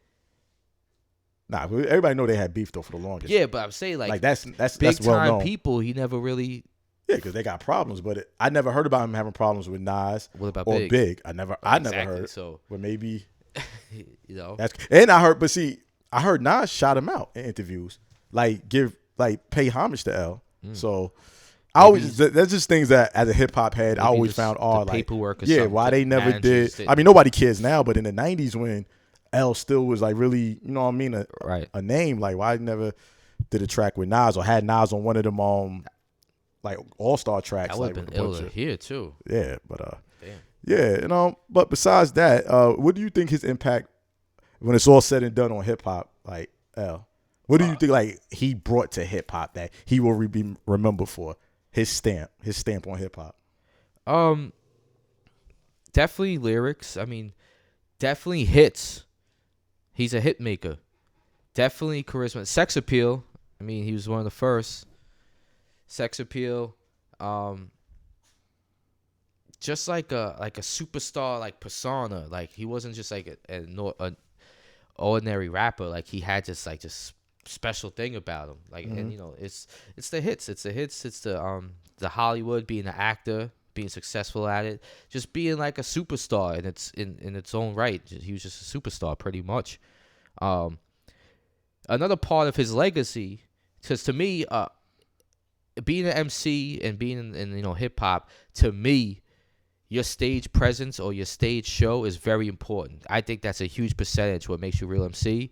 Speaker 1: Nah, everybody know they had beef though for the longest.
Speaker 2: Yeah, but I'm saying like
Speaker 1: that's
Speaker 2: big
Speaker 1: well
Speaker 2: time
Speaker 1: known.
Speaker 2: People. He never really.
Speaker 1: Yeah, because they got problems, but I never heard about him having problems with Nas.
Speaker 2: What about
Speaker 1: or
Speaker 2: Big?
Speaker 1: I never heard.
Speaker 2: So,
Speaker 1: but maybe
Speaker 2: that's
Speaker 1: and I heard. But see, I heard Nas shot him out in interviews, like pay homage to L. So I always that's just things that as a hip hop head I always found odd. Like
Speaker 2: paperwork,
Speaker 1: why they never did. I mean, nobody cares now, but in the '90s when L still was like really, you know what I mean, a name. Like why never did a track with Nas or had Nas on one of them like all-star tracks.
Speaker 2: That would have been ill to hear too.
Speaker 1: Yeah, but yeah, but besides that, what do you think his impact when it's all said and done on hip hop, like L? What do you think like he brought to hip hop that he will be remembered for? His stamp on hip hop.
Speaker 2: Definitely lyrics. I mean, definitely hits. He's a hit maker. Definitely charisma. Sex appeal. I mean, he was one of the first. Sex appeal. Just like a superstar like persona. Like he wasn't just like an ordinary rapper. Like he had just special thing about him. Like and it's the hits. It's the hits. It's the Hollywood, being an actor, being successful at it, just being like a superstar in its own right. He was just a superstar pretty much. Another part of his legacy, because to me, being an MC and being in hip hop, to me, your stage presence or your stage show is very important. I think that's a huge percentage what makes you a real MC.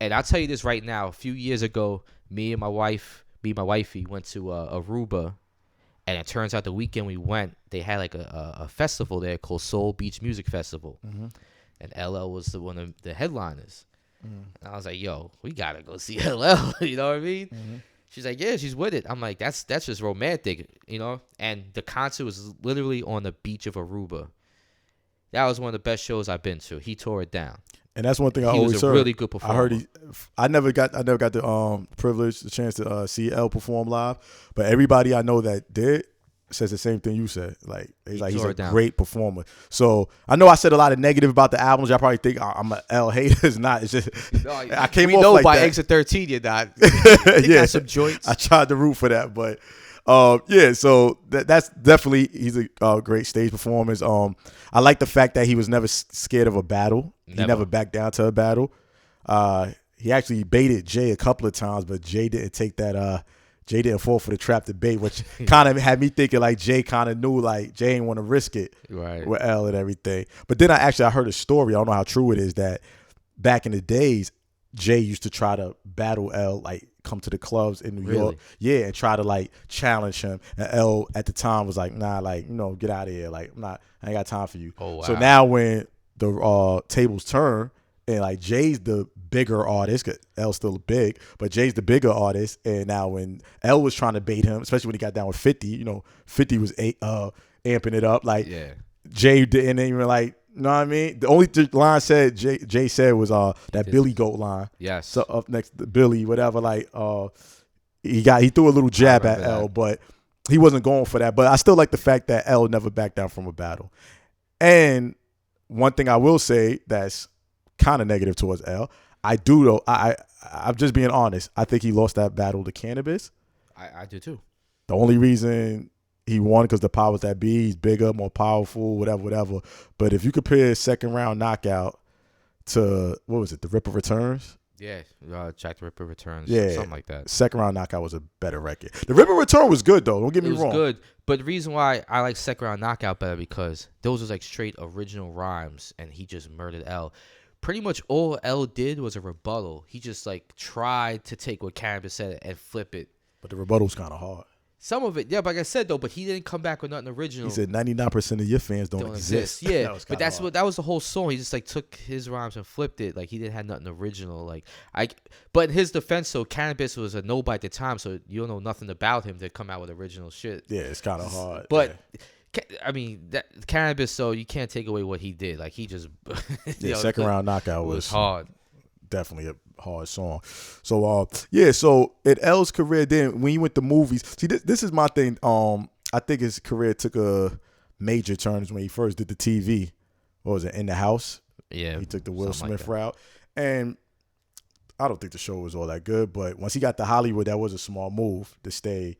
Speaker 2: And I'll tell you this right now. A few years ago, me and my wifey went to Aruba, and it turns out the weekend we went, they had like a festival there called Soul Beach Music Festival, and LL was one of the headliners. And I was like, "Yo, we gotta go see LL." You know what I mean? She's like, "Yeah, she's with it." I'm like, "That's just romantic," And the concert was literally on the beach of Aruba. That was one of the best shows I've been to. He tore it down.
Speaker 1: And that's one thing I always heard. He was a
Speaker 2: really good performer.
Speaker 1: I heard I never got the privilege, the chance to see L perform live, but everybody I know that did says the same thing you said. Like he's a great performer. So I know I said a lot of negative about the albums. Y'all probably think I'm a L hater. It's not. It's just I came off like
Speaker 2: by
Speaker 1: that.
Speaker 2: Exit 13 you're not. You got some joints.
Speaker 1: I tried to root for that, but so that's definitely he's a great stage performance. I like the fact that he was never scared of a battle. He never backed down to a battle. He actually baited Jay a couple of times, but Jay didn't take that. Jay didn't fall for the trap to bait, which kind of had me thinking like Jay kind of knew like Jay didn't want to risk it with L and everything. But then I heard a story. I don't know how true it is that back in the days, Jay used to try to battle L, like come to the clubs in New York, and try to like challenge him. And L at the time was like, "Nah, like get out of here. Like I ain't got time for you."
Speaker 2: Oh, wow.
Speaker 1: So now when the tables turn and like Jay's the bigger artist, cause L's still big, but Jay's the bigger artist, and now when L was trying to bait him, especially when he got down with 50, 50 was amping it up. Like Jay didn't even like. You know what I mean? The only line Jay said was that Billy Goat line.
Speaker 2: Yes.
Speaker 1: So up next to Billy, whatever. Like he threw a little jab at L, but he wasn't going for that. But I still like the fact that L never backed down from a battle. And one thing I will say that's kind of negative towards L, I do though. I'm just being honest. I think he lost that battle to Cannabis.
Speaker 2: I do too.
Speaker 1: The only reason he won because the powers that be, he's bigger, more powerful, whatever. But if you compare second round knockout to, what was it, the Ripper Returns?
Speaker 2: Yeah, Jack the Ripper Returns, something like that.
Speaker 1: Second round knockout was a better record. The Ripper Return was good though. Don't get me wrong. It was
Speaker 2: good, but the reason why I like second round knockout better because those was like straight original rhymes, and he just murdered L. Pretty much all L did was a rebuttal. He just like tried to take what Cannabis said and flip it.
Speaker 1: But the rebuttal was kind of hard.
Speaker 2: Some of it, but like I said though, but he didn't come back with nothing original.
Speaker 1: He said 99% of your fans don't exist.
Speaker 2: Yeah, but that was the whole song. He just like took his rhymes and flipped it. Like he didn't have nothing original. But in his defense, so Cannabis was a nobody at the time, so you don't know nothing about him to come out with original shit.
Speaker 1: Yeah, it's kind of hard.
Speaker 2: But I mean, that Cannabis, so you can't take away what he did. Like he just
Speaker 1: second round knockout was
Speaker 2: hard.
Speaker 1: Definitely a hard song. So so in L's career, then when he went to movies, see this is my thing. I think his career took a major turn when he first did the TV. What was it, In the House?
Speaker 2: Yeah,
Speaker 1: he took the Will Smith route, and I don't think the show was all that good. But once he got to Hollywood, that was a small move to stay.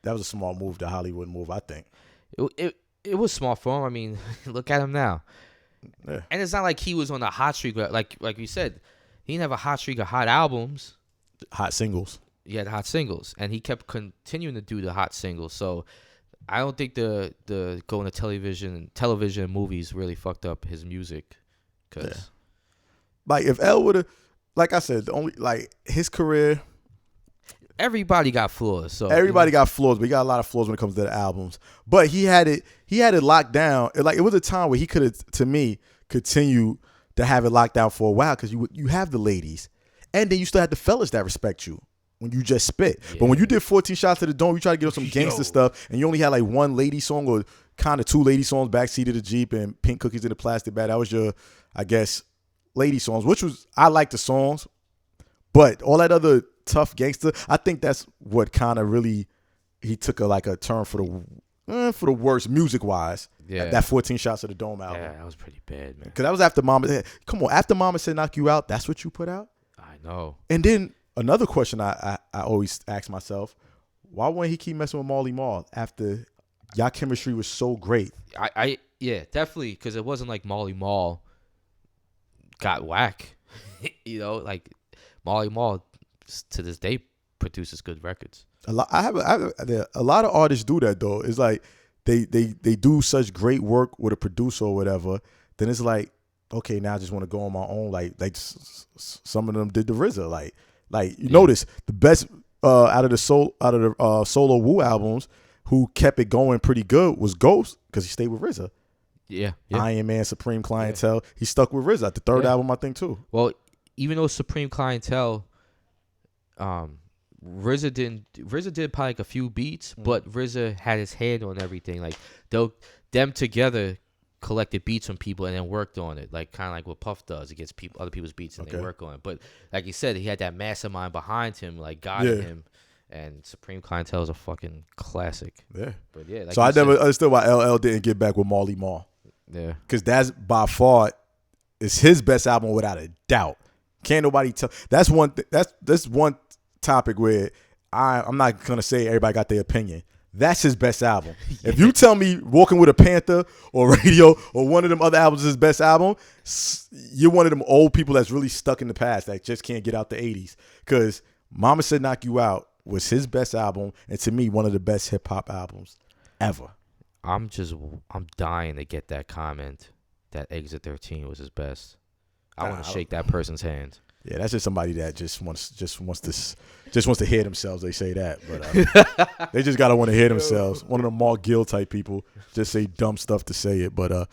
Speaker 1: That was a small move, the Hollywood move, I think.
Speaker 2: It was small for him. I mean, look at him now. Yeah. And it's not like he was on a hot streak, like you said. He didn't have a hot streak of hot albums.
Speaker 1: Hot singles.
Speaker 2: He had hot singles. And he kept continuing to do the hot singles. So I don't think the going to television and movies really fucked up his music.
Speaker 1: Like if L would have, like I said, the only like his career.
Speaker 2: Everybody got flaws. So
Speaker 1: everybody got flaws, but he got a lot of flaws when it comes to the albums. But he had it locked down. Like it was a time where he could have, to me, continue to have it locked down for a while because you have the ladies, and then you still have the fellas that respect you when you just spit. Yeah. But when you did 14 Shots to the Dome, you try to get on some gangster stuff, and you only had like one lady song or kind of two lady songs, Backseat of the Jeep and Pink Cookies in a Plastic Bag. That was your, I guess, lady songs, which was, I like the songs, but all that other tough gangster, I think that's what kind of really, he took a turn for the worst music wise. Yeah, that 14 Shots of the Dome album.
Speaker 2: Yeah, that was pretty bad, man.
Speaker 1: Because that was after Mama. Come on, after Mama Said Knock You Out, that's what you put out?
Speaker 2: I know.
Speaker 1: And then another question I always ask myself, why wouldn't he keep messing with Marley Marl after y'all chemistry was so great?
Speaker 2: Yeah, definitely, because it wasn't like Marley Marl got whack. You know, like Marley Marl to this day produces good records.
Speaker 1: A lot of artists do that though. It's like they do such great work with a producer or whatever. Then it's like, okay, now I just want to go on my own. Like some of them did the RZA. Like you notice the best out of the solo Wu albums, who kept it going pretty good was Ghost, because he stayed with RZA.
Speaker 2: Yeah.
Speaker 1: Iron Man, Supreme Clientele. He stuck with RZA. The third album, I think, too.
Speaker 2: Well, even though Supreme Clientele, RZA did probably like a few beats, but RZA had his hand on everything. Like them together collected beats from people and then worked on it, like kind of like what Puff does. He gets other people's beats and they work on it. But like you said, he had that mastermind behind him, like guiding him. And Supreme Clientele is a fucking classic. Yeah. But yeah. Like
Speaker 1: so I never understood why LL didn't get back with Marley Marl.
Speaker 2: Yeah.
Speaker 1: Because that's by far is his best album without a doubt. Can't nobody tell. That's one. That's one topic where I'm not gonna say everybody got their opinion. That's his best album. If you tell me Walking with a Panther or Radio or one of them other albums is his best album, you're one of them old people that's really stuck in the past that just can't get out the 80s. Because Mama Said Knock You Out was his best album, and to me, one of the best hip hop albums ever.
Speaker 2: I'm dying to get that comment that Exit 13 was his best. I want to shake that person's hand. Yeah,
Speaker 1: that's just somebody that just wants to hear themselves. They say that, but they just gotta want to hear themselves. One of the Mark Gill type people just say dumb stuff to say it. But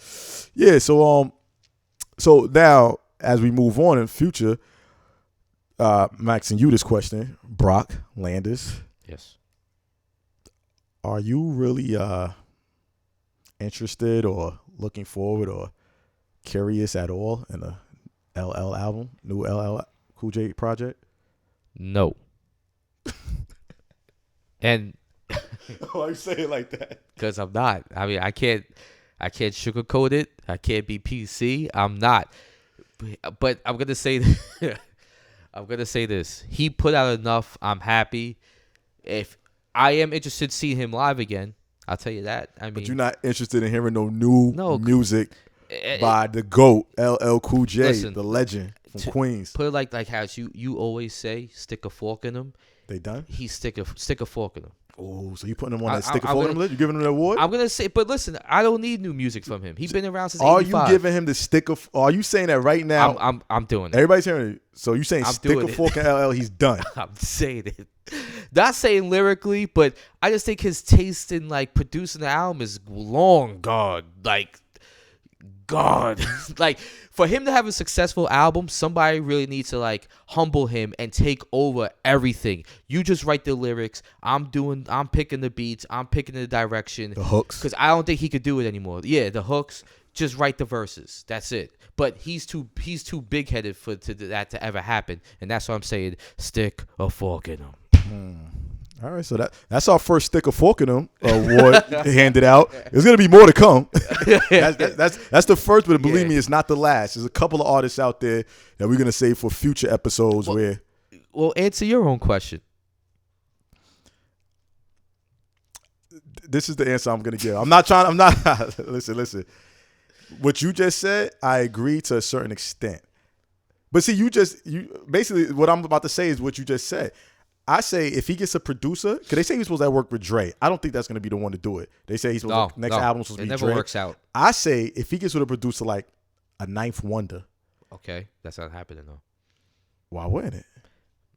Speaker 1: yeah. So now as we move on in future, Max, and you this question, Brock Landis.
Speaker 2: Yes.
Speaker 1: Are you really interested or looking forward or curious at all in a LL album, new LL Cool J project?
Speaker 2: No. And
Speaker 1: why you say it like that?
Speaker 2: Because I'm not. I mean, I can't sugarcoat it. I can't be PC. I'm not. But I'm gonna say this. He put out enough. I'm happy. If I am interested to see him live again, I'll tell you that. I mean,
Speaker 1: but you're not interested in hearing no new music by the GOAT, LL Cool J, listen, the legend from Queens.
Speaker 2: Put it like how you always say, stick a fork in him.
Speaker 1: They done?
Speaker 2: He stick a fork in him.
Speaker 1: Oh, so you putting him on that stick a fork in him list? You giving him an award?
Speaker 2: I'm gonna say, but listen, I don't need new music from him. He's been around since 85.
Speaker 1: Are you giving him the stick of? Are you saying that right now?
Speaker 2: I'm doing it.
Speaker 1: Everybody's hearing it. So you saying stick a fork in LL? He's done.
Speaker 2: I'm saying it. Not saying lyrically, but I just think his taste in like producing the album is long gone. Like, God, like for him to have a successful album, somebody really needs to like humble him and take over everything. You just write the lyrics. I'm picking the beats. I'm picking the direction.
Speaker 1: The hooks.
Speaker 2: Because I don't think he could do it anymore. Yeah, the hooks. Just write the verses. That's it. But he's too big headed for that to ever happen, and that's why I'm saying stick a fork in him.
Speaker 1: All right, so that's our first stick a fork in him award handed out. There's gonna be more to come. That's the first, but believe me, it's not the last. There's a couple of artists out there that we're gonna save for future episodes.
Speaker 2: Well, answer your own question.
Speaker 1: This is the answer I'm gonna give. I'm not. Listen. What you just said, I agree to a certain extent. But see, you basically what I'm about to say is what you just said. I say if he gets a producer, because they say he's supposed to work with Dre. I don't think that's going to be the one to do it. They say he's supposed to, next album supposed to be Dre. It never
Speaker 2: works out.
Speaker 1: I say if he gets with a producer like a Ninth Wonder.
Speaker 2: Okay, that's not happening though.
Speaker 1: Why wouldn't it?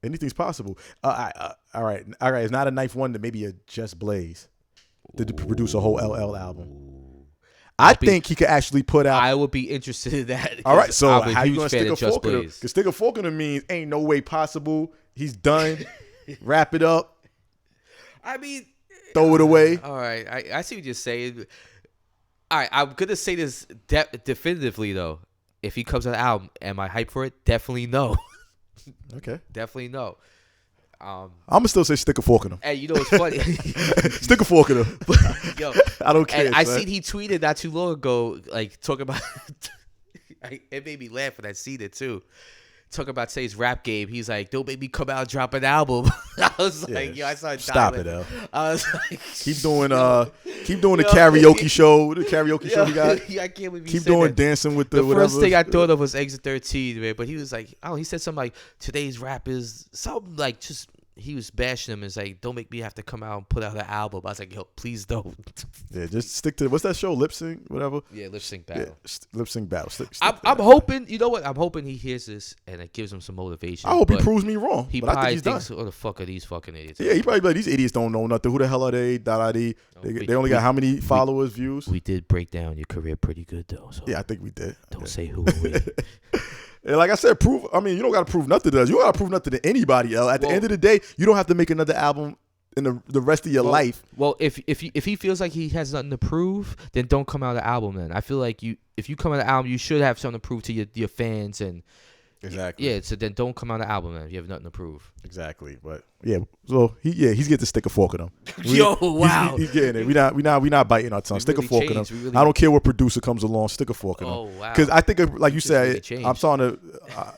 Speaker 1: Anything's possible. All right. It's not a Ninth Wonder. Maybe a Just Blaze to produce a whole LL album. I think he could actually put out.
Speaker 2: I would be interested in that.
Speaker 1: All right, so how you going to stick a fork in him? Because stick a fork in him means ain't no way possible. He's done. Wrap it up.
Speaker 2: I mean,
Speaker 1: throw it away.
Speaker 2: All right, I see what you're saying. All right, I'm gonna say this definitively though. If he comes on the album, am I hyped for it? Definitely no.
Speaker 1: Okay.
Speaker 2: Definitely no.
Speaker 1: I'm gonna still say stick a fork in him.
Speaker 2: Hey, you know what's funny?
Speaker 1: Stick a fork in him.
Speaker 2: Yo,
Speaker 1: I don't care.
Speaker 2: And I seen he tweeted not too long ago, like talking about. It made me laugh when I seen it too. talking about today's rap game. He's like, don't make me come out and drop an album. I was like, yo, I started
Speaker 1: stop
Speaker 2: dying.
Speaker 1: it, L.
Speaker 2: I was like,
Speaker 1: keep doing the karaoke show. The karaoke show we got.
Speaker 2: I can't believe
Speaker 1: keep doing that. Dancing with the whatever.
Speaker 2: First thing I thought of was Exit 13, man. But he was like, he said something like, today's rap is something like just. He was bashing him and like, don't make me have to come out and put out an album. I was like, yo, please don't.
Speaker 1: Yeah, just stick to what's that show? Lip Sync, whatever.
Speaker 2: Yeah, Lip Sync Battle.
Speaker 1: Yeah, Lip Sync Battle.
Speaker 2: I'm hoping, you know what? I'm hoping he hears this and it gives him some motivation.
Speaker 1: I hope he proves me wrong.
Speaker 2: He
Speaker 1: but I think
Speaker 2: probably
Speaker 1: he's
Speaker 2: thinks,
Speaker 1: done.
Speaker 2: "Oh, the fuck are these fucking idiots?"
Speaker 1: Yeah, he probably be like, these idiots don't know nothing. Who the hell are they? They only got how many followers, views?
Speaker 2: We did break down your career pretty good though. So
Speaker 1: yeah, I think we did.
Speaker 2: Don't say who we.
Speaker 1: And like I said, you don't got to prove nothing to us. You don't got to prove nothing to anybody else. At the end of the day, you don't have to make another album in the rest of your life.
Speaker 2: Well, if he feels like he has nothing to prove, then don't come out with an album. Then I feel like if you come out with an album, you should have something to prove to your fans and
Speaker 1: exactly.
Speaker 2: Yeah, so then don't come out with an album then if you have nothing to prove.
Speaker 1: Exactly, but yeah, so he's getting to stick a fork in him.
Speaker 2: Yo, wow,
Speaker 1: he's getting it. We not biting our tongue. Stick a fork in him. I don't care what producer comes along. Stick a fork in him.
Speaker 2: Oh wow,
Speaker 1: because I think like you said, I'm starting to.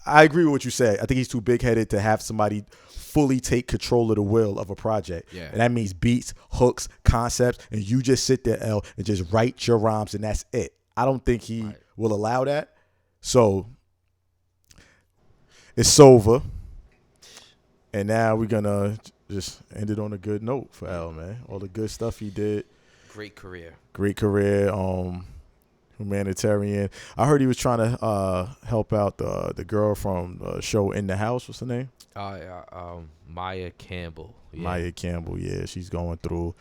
Speaker 1: I agree with what you said. I think he's too big headed to have somebody fully take control of the will of a project.
Speaker 2: Yeah.
Speaker 1: And that means beats, hooks, concepts, and you just sit there, L, and just write your rhymes, and that's it. I don't think he will allow that. So it's over. And now we're gonna just end it on a good note for L, man. All the good stuff he did.
Speaker 2: Great career.
Speaker 1: Humanitarian. I heard he was trying to help out the girl from the show In the House. What's her name?
Speaker 2: Maya Campbell. Yeah.
Speaker 1: Maya Campbell. Yeah, she's going through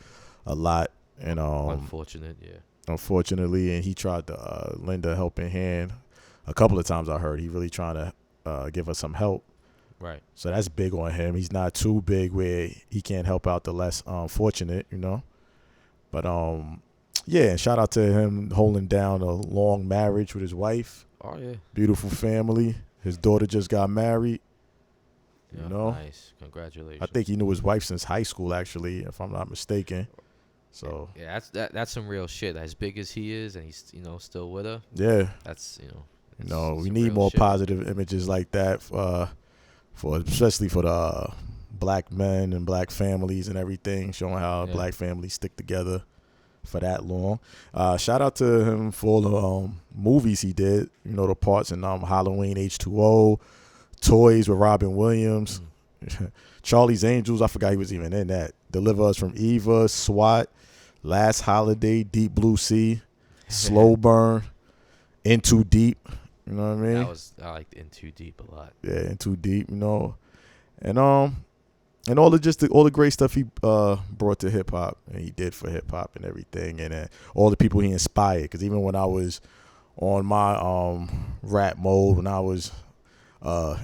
Speaker 1: a lot, and unfortunately, and he tried to lend a helping hand a couple of times. I heard he really trying to give her some help.
Speaker 2: Right.
Speaker 1: So that's big on him. He's not too big where he can't help out the less fortunate, But yeah, and shout out to him holding down a long marriage with his wife.
Speaker 2: Oh, yeah.
Speaker 1: Beautiful family. His daughter just got married.
Speaker 2: Yeah, nice. Congratulations.
Speaker 1: I think he knew his wife since high school, actually, if I'm not mistaken. So
Speaker 2: yeah, that's some real shit. As big as he is, and he's still with her.
Speaker 1: Yeah.
Speaker 2: That's
Speaker 1: we need more positive images like that for especially for the black men and black families and everything, showing how black families stick together for that long. Shout out to him for all the movies he did. The parts in Halloween, H2O, Toys with Robin Williams, Charlie's Angels. I forgot he was even in that. Deliver Us from Eva, SWAT, Last Holiday, Deep Blue Sea, Slow Burn, In Too Deep. You know what I mean?
Speaker 2: I liked In Too Deep a lot.
Speaker 1: Yeah, In Too Deep. And all the great stuff he brought to hip hop, and he did for hip hop and everything, and all the people he inspired. Because even when I was on my rap mode, when I was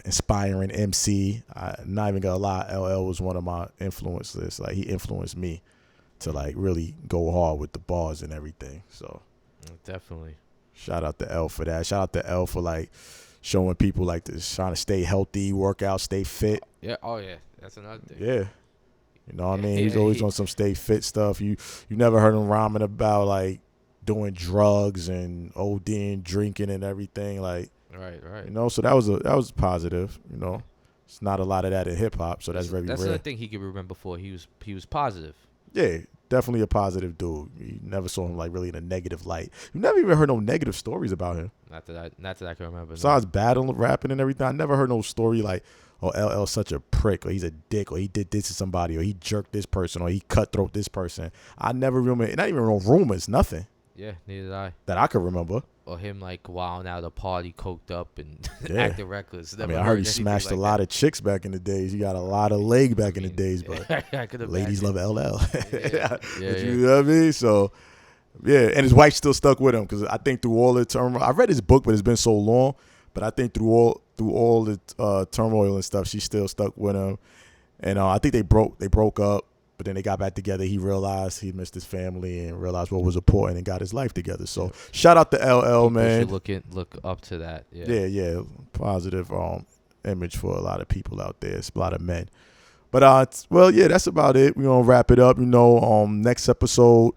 Speaker 1: inspiring MC, I'm not even gonna lie, LL was one of my influences. Like, he influenced me to like really go hard with the bars and everything. So
Speaker 2: definitely
Speaker 1: shout out to L for that. Shout out to L for like showing people like this, trying to stay healthy, work out, stay fit.
Speaker 2: Yeah. Oh yeah. That's another thing.
Speaker 1: Yeah. You know what I mean? He's always on some stay fit stuff. You never heard him rhyming about like doing drugs and ODing, drinking and everything. Like,
Speaker 2: right.
Speaker 1: So that was positive. It's not a lot of that in hip hop, so that's very rare.
Speaker 2: That's another thing he could remember before. He was positive.
Speaker 1: Yeah, definitely a positive dude. You never saw him like really in a negative light. You never even heard no negative stories about him.
Speaker 2: Not that I can remember.
Speaker 1: Besides battling, rapping, and everything, I never heard no story like, oh, LL's such a prick, or he's a dick, or he did this to somebody, or he jerked this person, or he cutthroat this person. I never remember, not even no rumors, nothing.
Speaker 2: Yeah, neither did I.
Speaker 1: That I could remember.
Speaker 2: Or him like wilding out at a party, coked up and acting reckless.
Speaker 1: I heard he smashed a lot of chicks back in the days. He got a lot of leg back in the days, but ladies love LL. You know what I mean? So, yeah, and his wife still stuck with him because I think through all the turmoil, I read his book, but it's been so long. But I think through all the turmoil and stuff, she still stuck with him. And I think they broke up. But then they got back together. He realized he missed his family and realized what was important and got his life together. So shout out to LL, man.
Speaker 2: Look up to that.
Speaker 1: Yeah. Positive image for a lot of people out there. It's a lot of men. But that's about it. We're gonna wrap it up. Next episode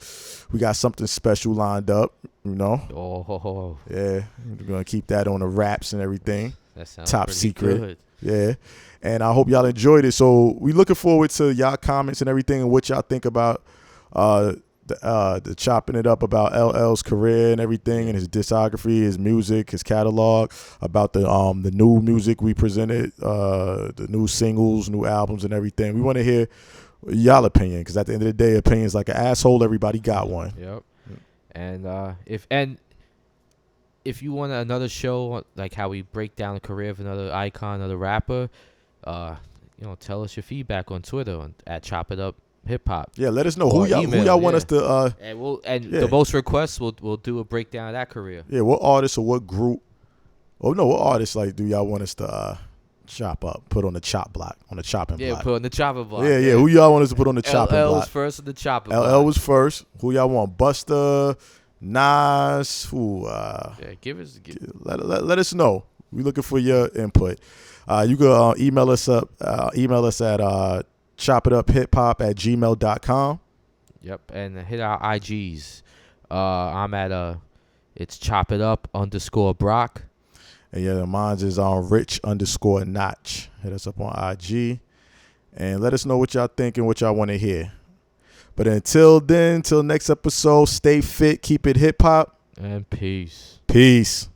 Speaker 1: we got something special lined up.
Speaker 2: Oh.
Speaker 1: Yeah, we're gonna keep that on the wraps and everything.
Speaker 2: That sounds
Speaker 1: top
Speaker 2: pretty
Speaker 1: secret.
Speaker 2: good.
Speaker 1: Yeah. And I hope y'all enjoyed it. So we looking forward to y'all comments and everything and what y'all think about the chopping it up about LL's career and everything and his discography, his music, his catalog, about the new music we presented, the new singles, new albums and everything. We want to hear y'all opinion, because at the end of the day, opinion's like an asshole. Everybody got one.
Speaker 2: Yep. And if you want another show like how we break down the career of another icon, another rapper, tell us your feedback on Twitter at Chop It Up Hip Hop.
Speaker 1: Yeah, let us know who y'all want us to.
Speaker 2: And the most requests, we'll do a breakdown of that career.
Speaker 1: Yeah, what artist or what group? Oh no, what artists do y'all want us to chop up, put on the chop block, on the chopping block?
Speaker 2: Yeah, put on the chopping block.
Speaker 1: Yeah. Who y'all want us to put on the chopping block?
Speaker 2: LL was first on the chopping block.
Speaker 1: LL was first. Who y'all want? Busta, Nas. Who? Let us know. We looking for your input. You can email us at chopituphiphop@gmail.com.
Speaker 2: Yep, and hit our IGs. I'm at it's chopitup_Brock.
Speaker 1: And yeah, mine's is on rich_notch. Hit us up on IG. And let us know what y'all think and what y'all want to hear. But until then, till next episode, stay fit, keep it hip hop.
Speaker 2: And peace.
Speaker 1: Peace.